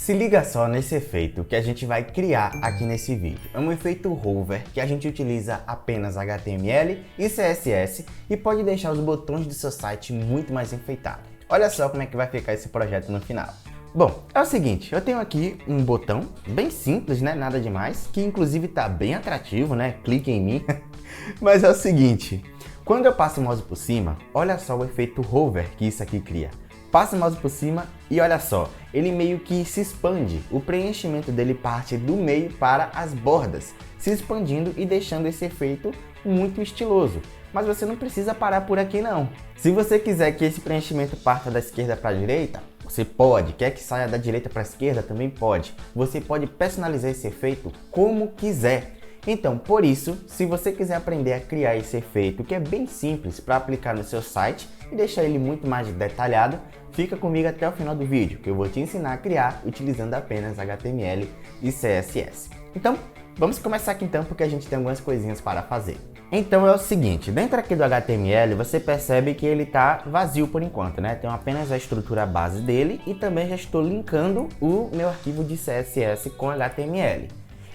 Se liga só nesse efeito que a gente vai criar aqui nesse vídeo. É um efeito hover que a gente utiliza apenas HTML e CSS e pode deixar os botões do seu site muito mais enfeitados. Olha só como é que vai ficar esse projeto no final. Bom, é o seguinte, eu tenho aqui um botão bem simples, né? Nada demais, que inclusive tá bem atrativo, né? Clique em mim. Mas é o seguinte, quando eu passo o mouse por cima, olha só o efeito hover que isso aqui cria. Passa o mouse por cima e olha só, ele meio que se expande, o preenchimento dele parte do meio para as bordas, se expandindo e deixando esse efeito muito estiloso. Mas você não precisa parar por aqui não. Se você quiser que esse preenchimento parta da esquerda para a direita, você pode. Quer que saia da direita para a esquerda, também pode. Você pode personalizar esse efeito como quiser. Então, por isso, se você quiser aprender a criar esse efeito, que é bem simples para aplicar no seu site e deixar ele muito mais detalhado, fica comigo até o final do vídeo, que eu vou te ensinar a criar utilizando apenas HTML e CSS. Então, vamos começar aqui então, porque a gente tem algumas coisinhas para fazer. Então é o seguinte, dentro aqui do HTML você percebe que ele está vazio por enquanto, né? Tem apenas a estrutura base dele e também já estou linkando o meu arquivo de CSS com HTML.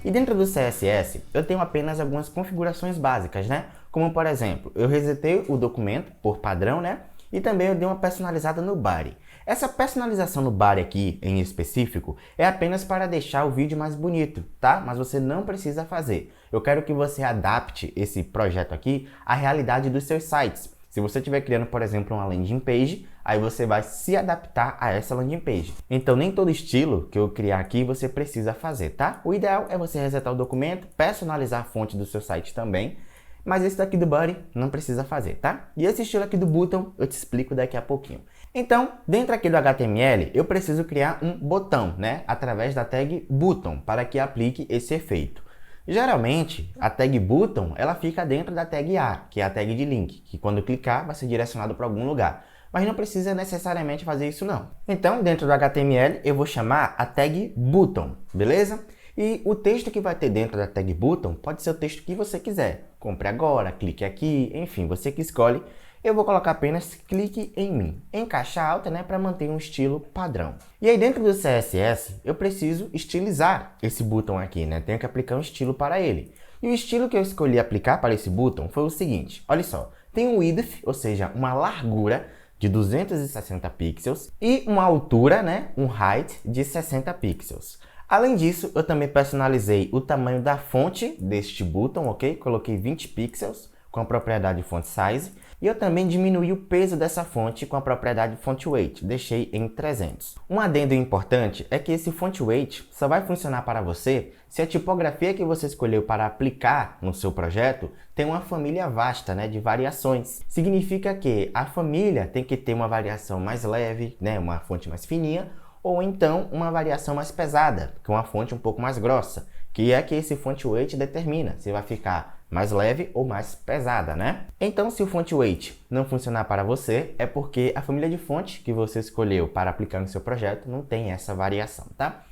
E dentro do CSS eu tenho apenas algumas configurações básicas, né? Como por exemplo, eu resetei o documento por padrão, né? E também eu dei uma personalizada no body. Essa personalização no body aqui, em específico, é apenas para deixar o vídeo mais bonito, tá? Mas você não precisa fazer. Eu quero que você adapte esse projeto aqui à realidade dos seus sites. Se você estiver criando, por exemplo, uma landing page, aí você vai se adaptar a essa landing page. Então, nem todo estilo que eu criar aqui você precisa fazer, tá? O ideal é você resetar o documento, personalizar a fonte do seu site também, mas esse daqui do body não precisa fazer, tá? E esse estilo aqui do button eu te explico daqui a pouquinho. Então, dentro aqui do HTML, eu preciso criar um botão, né? Através da tag button, para que aplique esse efeito. Geralmente, a tag button, ela fica dentro da tag A, que é a tag de link, que quando clicar vai ser direcionado para algum lugar. Mas não precisa necessariamente fazer isso não. Então, dentro do HTML, eu vou chamar a tag button, beleza? E o texto que vai ter dentro da tag button pode ser o texto que você quiser. Compre agora, clique aqui, enfim, você que escolhe. Eu vou colocar apenas clique em mim, em caixa alta, né, para manter um estilo padrão. E aí dentro do CSS, eu preciso estilizar esse botão aqui, né? Tenho que aplicar um estilo para ele. E o estilo que eu escolhi aplicar para esse botão foi o seguinte, olha só. Tem um width, ou seja, uma largura de 260 pixels e uma altura, né, um height de 60 pixels. Além disso, eu também personalizei o tamanho da fonte deste botão, ok? Coloquei 20 pixels com a propriedade font size. E eu também diminuí o peso dessa fonte com a propriedade font weight, deixei em 300. Um adendo importante é que esse font weight só vai funcionar para você se a tipografia que você escolheu para aplicar no seu projeto tem uma família vasta, né, de variações. Significa que a família tem que ter uma variação mais leve, né, uma fonte mais fininha, ou então uma variação mais pesada, com uma fonte um pouco mais grossa, que é que esse font weight determina se vai ficar mais leve ou mais pesada, né? Então, se o font weight não funcionar para você, é porque a família de fonte que você escolheu para aplicar no seu projeto não tem essa variação, tá?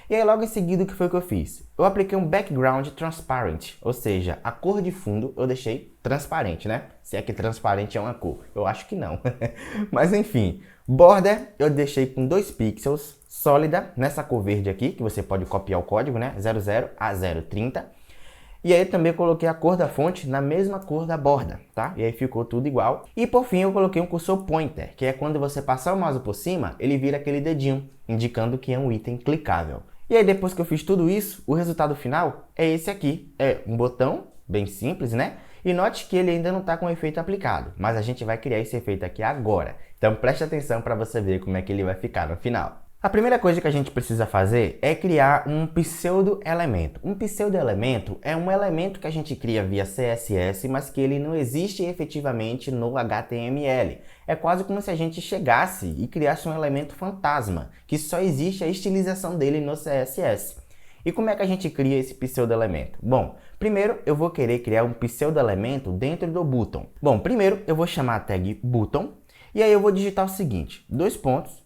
E aí, logo em seguida, o que foi que eu fiz? Eu apliquei um background transparent, ou seja, a cor de fundo eu deixei transparente, né? Se é que transparente é uma cor, eu acho que não. Mas enfim, border eu deixei com 2 pixels, sólida, nessa cor verde aqui, que você pode copiar o código, né? 00 a 030. E aí também coloquei a cor da fonte na mesma cor da borda, tá? E aí ficou tudo igual. E por fim eu coloquei um cursor pointer, que é quando você passar o mouse por cima, ele vira aquele dedinho, indicando que é um item clicável. E aí depois que eu fiz tudo isso, o resultado final é esse aqui. É um botão bem simples, né? E note que ele ainda não está com o efeito aplicado, mas a gente vai criar esse efeito aqui agora. Então preste atenção para você ver como é que ele vai ficar no final. A primeira coisa que a gente precisa fazer é criar um pseudo-elemento. Um pseudo-elemento é um elemento que a gente cria via CSS, mas que ele não existe efetivamente no HTML. É quase como se a gente chegasse e criasse um elemento fantasma, que só existe a estilização dele no CSS. E como é que a gente cria esse pseudo-elemento? Bom, primeiro eu vou querer criar um pseudo-elemento dentro do button. Bom, primeiro eu vou chamar a tag button, e aí eu vou digitar o seguinte, dois pontos,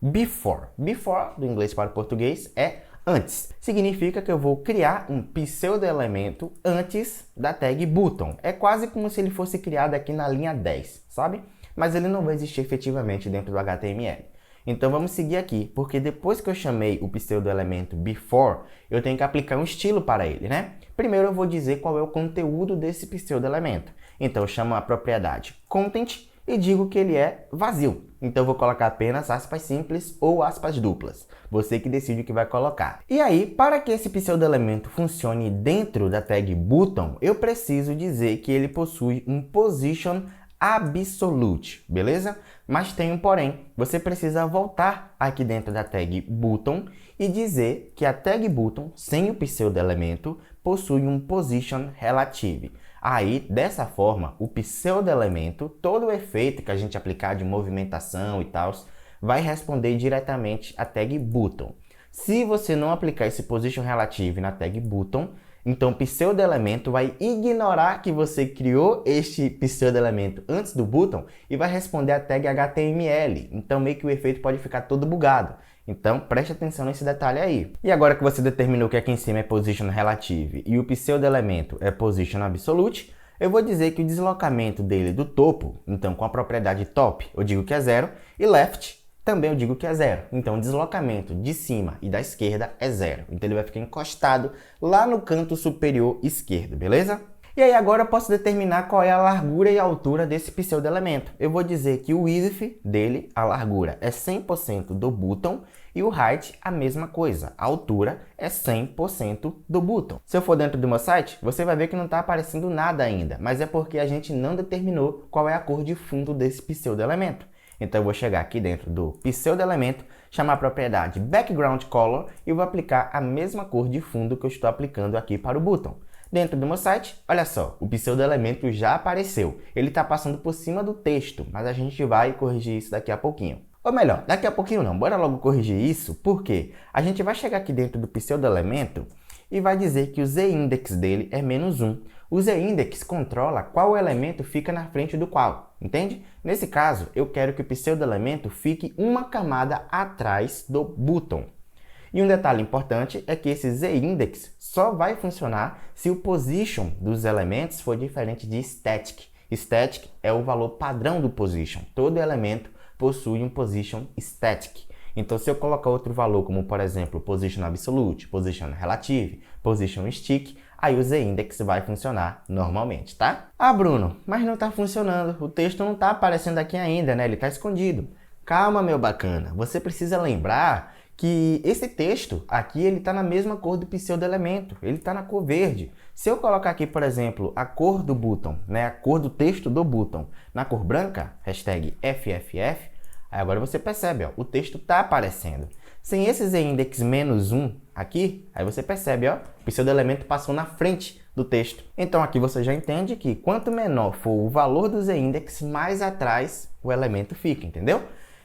before. Before, do inglês para o português, é antes. Significa que eu vou criar um pseudo-elemento antes da tag button. É quase como se ele fosse criado aqui na linha 10, sabe? Mas ele não vai existir efetivamente dentro do HTML. Então vamos seguir aqui, porque depois que eu chamei o pseudoelemento before, eu tenho que aplicar um estilo para ele, né? Primeiro eu vou dizer qual é o conteúdo desse pseudoelemento. Então eu chamo a propriedade content e digo que ele é vazio. Então eu vou colocar apenas aspas simples ou aspas duplas. Você que decide o que vai colocar. E aí, para que esse pseudoelemento funcione dentro da tag button, eu preciso dizer que ele possui um position absolute, beleza? Mas tem um porém, você precisa voltar aqui dentro da tag button e dizer que a tag button, sem o pseudoelemento, possui um position relative. Aí, dessa forma, o pseudoelemento, todo o efeito que a gente aplicar de movimentação e tal, vai responder diretamente à tag button. Se você não aplicar esse position relative na tag button, então o pseudoelemento vai ignorar que você criou este pseudoelemento antes do button e vai responder a tag HTML. Então meio que o efeito pode ficar todo bugado. Então preste atenção nesse detalhe aí. E agora que você determinou que aqui em cima é position relative e o pseudoelemento é position absolute, eu vou dizer que o deslocamento dele do topo, então com a propriedade top, eu digo que é 0, e left também eu digo que é 0. Então, o deslocamento de cima e da esquerda é 0. Então, ele vai ficar encostado lá no canto superior esquerdo, beleza? E aí, agora eu posso determinar qual é a largura e a altura desse pseudoelemento. Eu vou dizer que o width dele, a largura, é 100% do button e o height a mesma coisa. A altura é 100% do button. Se eu for dentro do meu site, você vai ver que não está aparecendo nada ainda, mas é porque a gente não determinou qual é a cor de fundo desse pseudoelemento. Então eu vou chegar aqui dentro do pseudoelemento, chamar a propriedade background color e vou aplicar a mesma cor de fundo que eu estou aplicando aqui para o button. Dentro do meu site, olha só, o pseudoelemento já apareceu. Ele está passando por cima do texto, mas a gente vai corrigir isso daqui a pouquinho. Ou melhor, daqui a pouquinho não, bora logo corrigir isso, porque a gente vai chegar aqui dentro do pseudoelemento e vai dizer que o z-index dele é -1. O z-index controla qual elemento fica na frente do qual, entende? Nesse caso, eu quero que o pseudoelemento fique uma camada atrás do button. E um detalhe importante é que esse z-index só vai funcionar se o position dos elementos for diferente de static. Static é o valor padrão do position. Todo elemento possui um position static. Então, se eu colocar outro valor, como por exemplo, position absolute, position relative, position stick, aí o z-index vai funcionar normalmente, tá? Ah, Bruno, mas não está funcionando. O texto não está aparecendo aqui ainda, né? Ele está escondido. Calma, meu bacana. Você precisa lembrar que esse texto aqui, ele está na mesma cor do pseudoelemento. Ele está na cor verde. Se eu colocar aqui, por exemplo, a cor do button, né? A cor do texto do button na cor branca, hashtag FFF, aí agora você percebe, ó, o texto está aparecendo. Sem esse z-index -1 aqui, aí você percebe, ó, o pseudoelemento passou na frente do texto. Então aqui você já entende que quanto menor for o valor do z-index, mais atrás o elemento fica, entendeu?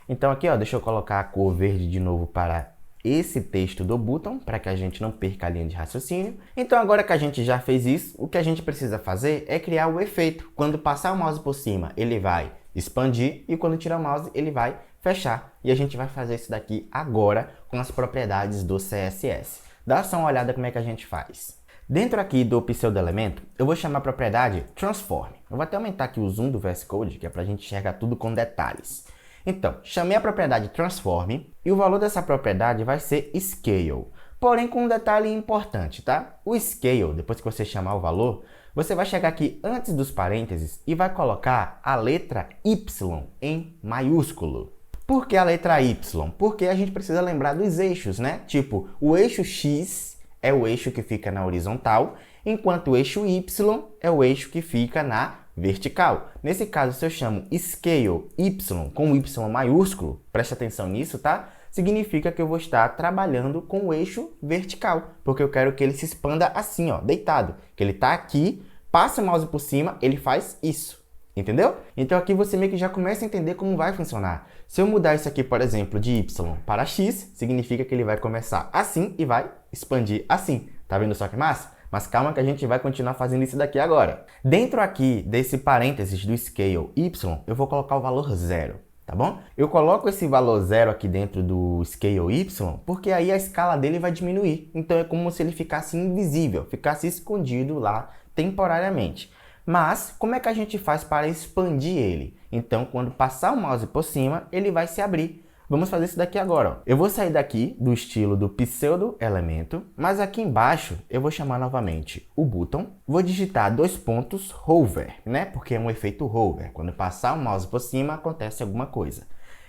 Então aqui, ó, deixa eu colocar a cor verde de novo para esse texto do button, para que a gente não perca a linha de raciocínio. Então agora que a gente já fez isso, o que a gente precisa fazer é criar o efeito. Quando passar o mouse por cima, ele vai expandir e quando tirar o mouse, ele vai fechar. E a gente vai fazer isso daqui agora com as propriedades do CSS. Dá só uma olhada como é que a gente faz. Dentro aqui do pseudoelemento, eu vou chamar a propriedade transform. Eu vou até aumentar aqui o zoom do VS Code, que é para a gente enxergar tudo com detalhes. Então, chamei a propriedade transform e o valor dessa propriedade vai ser scale. Porém, com um detalhe importante, tá? O scale, depois que você chamar o valor, você vai chegar aqui antes dos parênteses e vai colocar a letra Y em maiúsculo. Por que a letra Y? Porque a gente precisa lembrar dos eixos, né? Tipo, o eixo X é o eixo que fica na horizontal, enquanto o eixo Y é o eixo que fica na vertical. Nesse caso, se eu chamo scale Y com Y maiúsculo, preste atenção nisso, tá? Significa que eu vou estar trabalhando com o eixo vertical, porque eu quero que ele se expanda assim, ó, deitado. Que ele tá aqui, passa o mouse por cima, ele faz isso. Entendeu? Então aqui você meio que já começa a entender como vai funcionar. Se eu mudar isso aqui, por exemplo, de Y para X, significa que ele vai começar assim e vai expandir assim. Tá vendo só que massa? Mas calma que a gente vai continuar fazendo isso daqui agora. Dentro aqui desse parênteses do scale Y, eu vou colocar o valor 0, tá bom? Eu coloco esse valor 0 aqui dentro do scale Y, porque aí a escala dele vai diminuir. Então é como se ele ficasse invisível, ficasse escondido lá temporariamente. Mas, como é que a gente faz para expandir ele? Então, quando passar o mouse por cima, ele vai se abrir. Vamos fazer isso daqui agora, ó. Eu vou sair daqui do estilo do pseudo-elemento, mas aqui embaixo eu vou chamar novamente o button. Vou digitar dois pontos hover, né? Porque é um efeito hover. Quando passar o mouse por cima, acontece alguma coisa.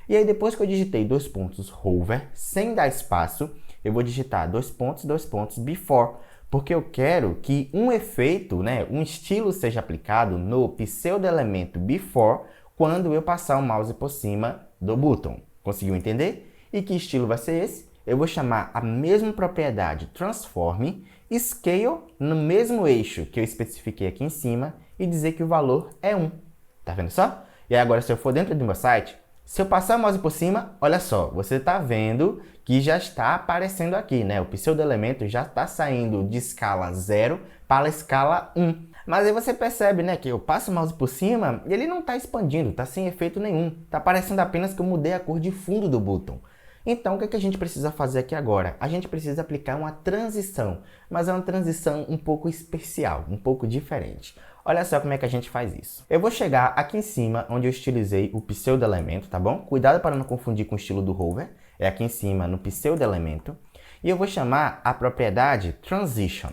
E aí depois que eu digitei dois pontos hover, sem dar espaço, eu vou digitar dois pontos before, porque eu quero que um efeito, né, um estilo seja aplicado no pseudo-elemento before quando eu passar o mouse por cima do button. Conseguiu entender? E que estilo vai ser esse? Eu vou chamar a mesma propriedade transform, scale no mesmo eixo que eu especifiquei aqui em cima e dizer que o valor é 1. Tá vendo só? E aí agora se eu for dentro do meu site, se eu passar o mouse por cima, olha só, você está vendo que já está aparecendo aqui, né? O pseudo-elemento já está saindo de escala 0 para a escala 1. Mas aí você percebe, né, que eu passo o mouse por cima e ele não está expandindo, está sem efeito nenhum. Está parecendo apenas que eu mudei a cor de fundo do botão. Então, o que a gente precisa fazer aqui agora? A gente precisa aplicar uma transição, mas é uma transição um pouco especial, um pouco diferente. Olha só como é que a gente faz isso. Eu vou chegar aqui em cima, onde eu estilizei o pseudo-elemento, tá bom? Cuidado para não confundir com o estilo do hover. É aqui em cima, no pseudo-elemento. E eu vou chamar a propriedade transition.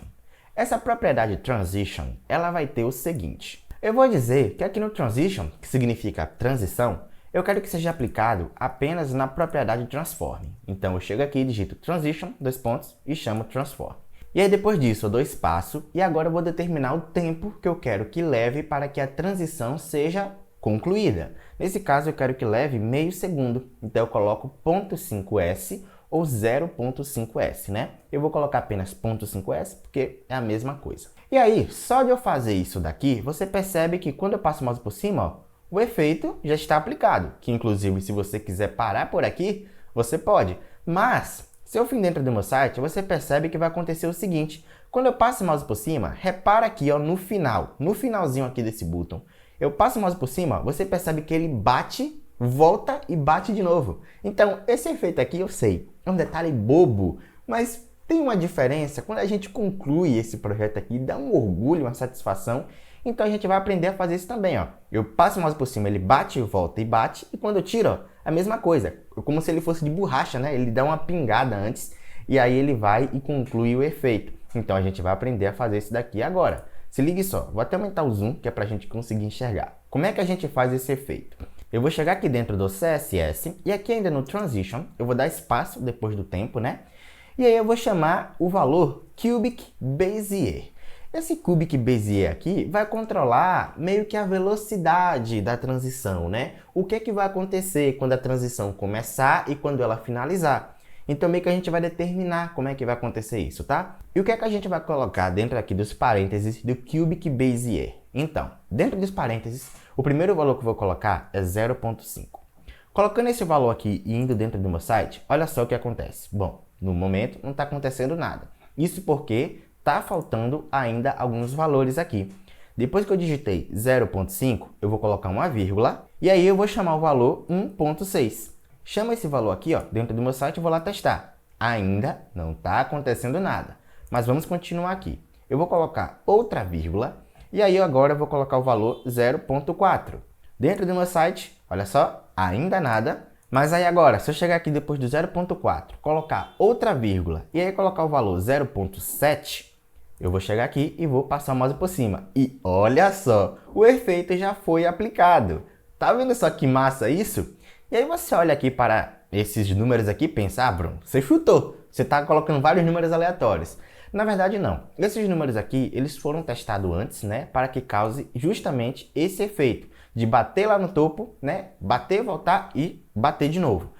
Essa propriedade transition, ela vai ter o seguinte. Eu vou dizer que aqui no transition, que significa transição, eu quero que seja aplicado apenas na propriedade transform. Então eu chego aqui, digito transition, dois pontos, e chamo transform. E aí depois disso eu dou espaço e agora eu vou determinar o tempo que eu quero que leve para que a transição seja concluída. Nesse caso eu quero que leve meio segundo, então eu coloco 0.5s ou 0.5s, né? Eu vou colocar apenas 0.5s porque é a mesma coisa. E aí, só de eu fazer isso daqui, você percebe que quando eu passo o mouse por cima, ó, o efeito já está aplicado, que inclusive se você quiser parar por aqui, você pode. Mas, se eu vim dentro do meu site, você percebe que vai acontecer o seguinte, quando eu passo o mouse por cima, repara aqui ó, no finalzinho aqui desse botão, eu passo o mouse por cima, você percebe que ele bate, volta e bate de novo. Então, esse efeito aqui eu sei, é um detalhe bobo, mas tem uma diferença quando a gente conclui esse projeto aqui, dá um orgulho, uma satisfação. Então a gente vai aprender a fazer isso também, ó. Eu passo o mouse por cima, ele bate, volta e bate, e quando eu tiro, ó, a mesma coisa. Como se ele fosse de borracha, né? Ele dá uma pingada antes, e aí ele vai e conclui o efeito. Então a gente vai aprender a fazer isso daqui agora. Se ligue só, vou até aumentar o zoom, que é pra gente conseguir enxergar. Como é que a gente faz esse efeito? Eu vou chegar aqui dentro do CSS, e aqui ainda no Transition, eu vou dar espaço depois do tempo, né? E aí eu vou chamar o valor Cubic Bezier. Esse Cubic Bezier aqui vai controlar meio que a velocidade da transição, né? O que que vai acontecer quando a transição começar e quando ela finalizar. Então meio que a gente vai determinar como é que vai acontecer isso, tá? E o que é que a gente vai colocar dentro aqui dos parênteses do Cubic Bezier? Então, dentro dos parênteses, o primeiro valor que eu vou colocar é 0.5. Colocando esse valor aqui e indo dentro do meu site, olha só o que acontece. Bom, no momento não está acontecendo nada. Isso porque está faltando ainda alguns valores aqui. Depois que eu digitei 0.5, eu vou colocar uma vírgula e aí eu vou chamar o valor 1.6. Chama esse valor aqui ó, dentro do meu site e vou lá testar. Ainda não está acontecendo nada, mas vamos continuar aqui. Eu vou colocar outra vírgula e aí agora eu vou colocar o valor 0.4. Dentro do meu site, olha só, ainda nada. Mas aí agora, se eu chegar aqui depois do 0.4, colocar outra vírgula e aí colocar o valor 0.7, eu vou chegar aqui e vou passar o mouse por cima. E olha só, o efeito já foi aplicado. Tá vendo só que massa isso? E aí você olha aqui para esses números aqui e pensa, ah, Bruno, você chutou. Você está colocando vários números aleatórios. Na verdade, não. Esses números aqui, eles foram testados antes, né? Para que cause justamente esse efeito de bater lá no topo, né? Bater, voltar e bater de novo.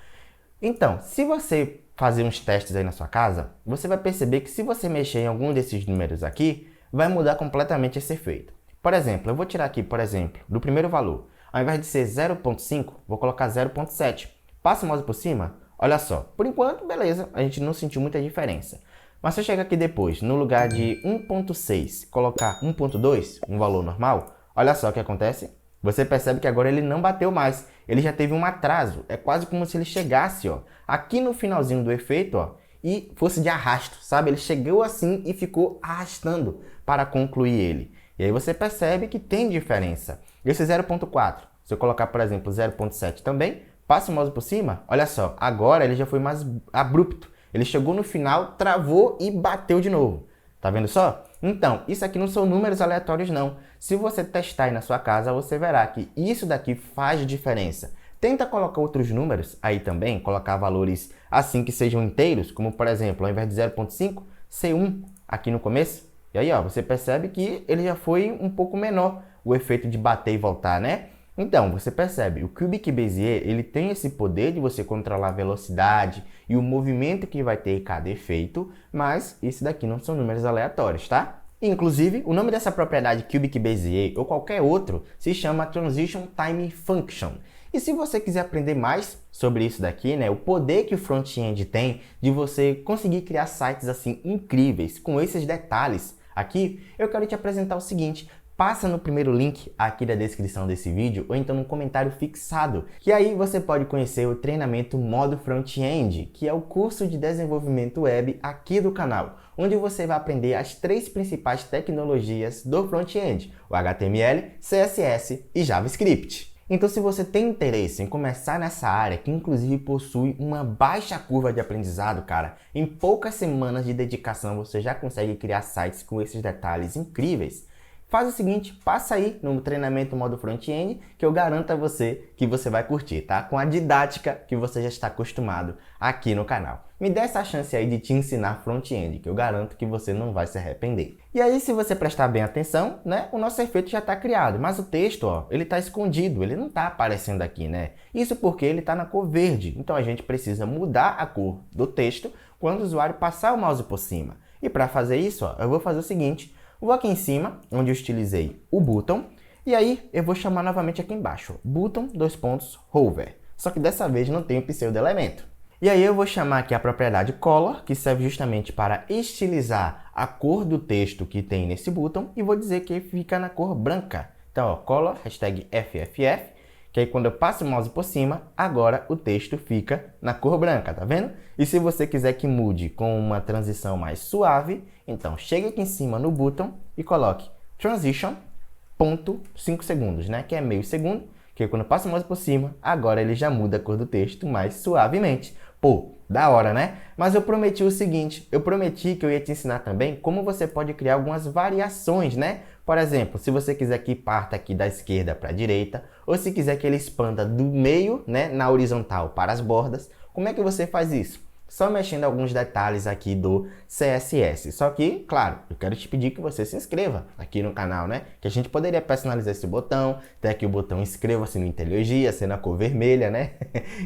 Então, se você fazer uns testes aí na sua casa, você vai perceber que se você mexer em algum desses números aqui, vai mudar completamente esse efeito. Por exemplo, eu vou tirar aqui, por exemplo, do primeiro valor. Ao invés de ser 0.5, vou colocar 0.7. Passa o mouse por cima, olha só. Por enquanto, beleza, a gente não sentiu muita diferença. Mas se eu chegar aqui depois, no lugar de 1.6, colocar 1.2, um valor normal, olha só o que acontece. Você percebe que agora ele não bateu mais, ele já teve um atraso. É quase como se ele chegasse ó, aqui no finalzinho do efeito ó, e fosse de arrasto, sabe? Ele chegou assim e ficou arrastando para concluir ele. E aí você percebe que tem diferença. Esse 0.4, se eu colocar, por exemplo, 0.7 também, passa o mouse por cima, olha só, agora ele já foi mais abrupto. Ele chegou no final, travou e bateu de novo. Tá vendo só? Então, isso aqui não são números aleatórios não. Se você testar aí na sua casa, você verá que isso daqui faz diferença. Tenta colocar outros números aí também, colocar valores assim que sejam inteiros, como por exemplo, ao invés de 0.5, ser 1 aqui no começo. E aí, ó, você percebe que ele já foi um pouco menor, o efeito de bater e voltar, né? Então, você percebe, o Cubic Bezier, ele tem esse poder de você controlar a velocidade e o movimento que vai ter cada efeito, mas isso daqui não são números aleatórios, tá? Inclusive, o nome dessa propriedade Cubic Bezier ou qualquer outro se chama Transition Time Function. E se você quiser aprender mais sobre isso daqui, né, o poder que o front-end tem de você conseguir criar sites assim incríveis, com esses detalhes aqui, eu quero te apresentar o seguinte. Passa no primeiro link aqui da descrição desse vídeo ou então no comentário fixado, que aí você pode conhecer o treinamento Modo Front-End, que é o curso de desenvolvimento web aqui do canal, onde você vai aprender as 3 principais tecnologias do front-end, o HTML, CSS e JavaScript. Então, se você tem interesse em começar nessa área, que inclusive possui uma baixa curva de aprendizado, cara, em poucas semanas de dedicação você já consegue criar sites com esses detalhes incríveis, faz o seguinte, passa aí no treinamento modo front-end, que eu garanto a você que você vai curtir, tá? Com a didática que você já está acostumado aqui no canal. Me dê essa chance aí de te ensinar front-end, que eu garanto que você não vai se arrepender. E aí, se você prestar bem atenção, né, o nosso efeito já está criado, mas o texto, ó, ele está escondido, ele não está aparecendo aqui, né? Isso porque ele está na cor verde, então a gente precisa mudar a cor do texto quando o usuário passar o mouse por cima. E para fazer isso, ó, eu vou fazer o seguinte. Vou aqui em cima, onde eu estilizei o button, e aí eu vou chamar novamente aqui embaixo, button, hover. Só que dessa vez não tem o pseudo-elemento. E aí eu vou chamar aqui a propriedade color, que serve justamente para estilizar a cor do texto que tem nesse button, e vou dizer que fica na cor branca. Então, ó, color, hashtag FFF, que aí quando eu passo o mouse por cima, agora o texto fica na cor branca, tá vendo? E se você quiser que mude com uma transição mais suave, então chegue aqui em cima no button e coloque transition, ponto 5 segundos, né? Que é meio segundo, que aí quando eu passo o mouse por cima, agora ele já muda a cor do texto mais suavemente. Pô, da hora, né? Mas eu prometi o seguinte, eu prometi que eu ia te ensinar também como você pode criar algumas variações, né? Por exemplo, se você quiser que parta aqui da esquerda para a direita, ou se quiser que ele expanda do meio, né, na horizontal para as bordas, como é que você faz isso? Só mexendo alguns detalhes aqui do CSS. Só que, claro, eu quero te pedir que você se inscreva aqui no canal, né? Que a gente poderia personalizar esse botão, até aqui o botão inscreva-se no IntelliJ, sendo a cor vermelha, né?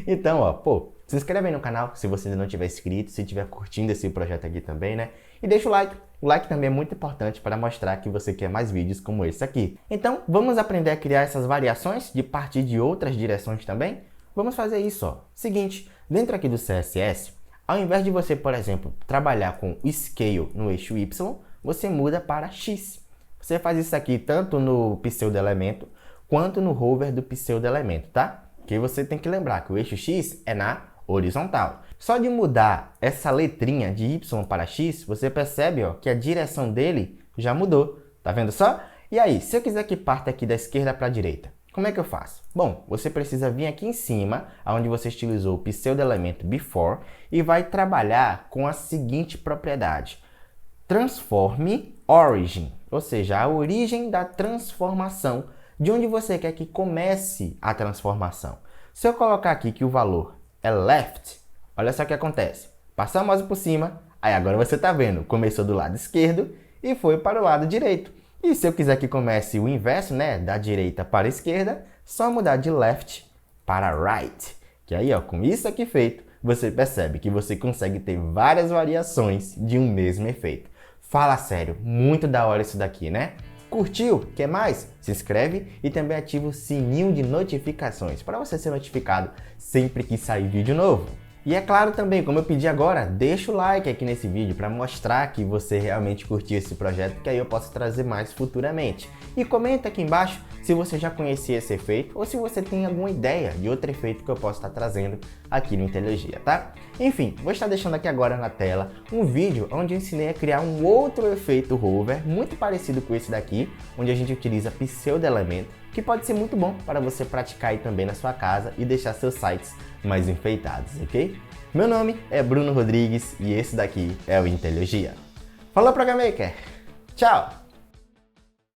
Então, ó, pô, se inscreve aí no canal se você ainda não tiver inscrito, se estiver curtindo esse projeto aqui também, né? E deixa o like. O like também é muito importante para mostrar que você quer mais vídeos como esse aqui. Então, vamos aprender a criar essas variações de partir de outras direções também? Vamos fazer isso, ó. Seguinte, dentro aqui do CSS, ao invés de você, por exemplo, trabalhar com o scale no eixo Y, você muda para X. Você faz isso aqui tanto no pseudo-elemento quanto no hover do pseudo-elemento, tá? Que você tem que lembrar que o eixo X é na horizontal. Só de mudar essa letrinha de Y para X, você percebe, ó, que a direção dele já mudou. Tá vendo só? E aí, se eu quiser que parta aqui da esquerda para a direita, como é que eu faço? Bom, você precisa vir aqui em cima, onde você estilizou o pseudo-elemento before, e vai trabalhar com a seguinte propriedade. Transforme origin, ou seja, a origem da transformação, de onde você quer que comece a transformação. Se eu colocar aqui que o valor é left, olha só o que acontece. Passar o mouse por cima, aí agora você está vendo, começou do lado esquerdo e foi para o lado direito. E se eu quiser que comece o inverso, né, da direita para a esquerda, só mudar de left para right. Que aí, ó, com isso aqui feito, você percebe que você consegue ter várias variações de um mesmo efeito. Fala sério, muito da hora isso daqui, né? Curtiu? Quer mais? Se inscreve e também ativa o sininho de notificações para você ser notificado sempre que sair vídeo novo. E é claro também, como eu pedi agora, deixa o like aqui nesse vídeo para mostrar que você realmente curtiu esse projeto, que aí eu posso trazer mais futuramente. E comenta aqui embaixo se você já conhecia esse efeito ou se você tem alguma ideia de outro efeito que eu posso estar trazendo aqui no IntelliJ, tá? Enfim, vou estar deixando aqui agora na tela um vídeo onde eu ensinei a criar um outro efeito hover muito parecido com esse daqui, onde a gente utiliza pseudo-elemento que pode ser muito bom para você praticar aí também na sua casa e deixar seus sites mais enfeitados, ok? Meu nome é Bruno Rodrigues e esse daqui é o Inteligia. Falou, Programmaker! Tchau!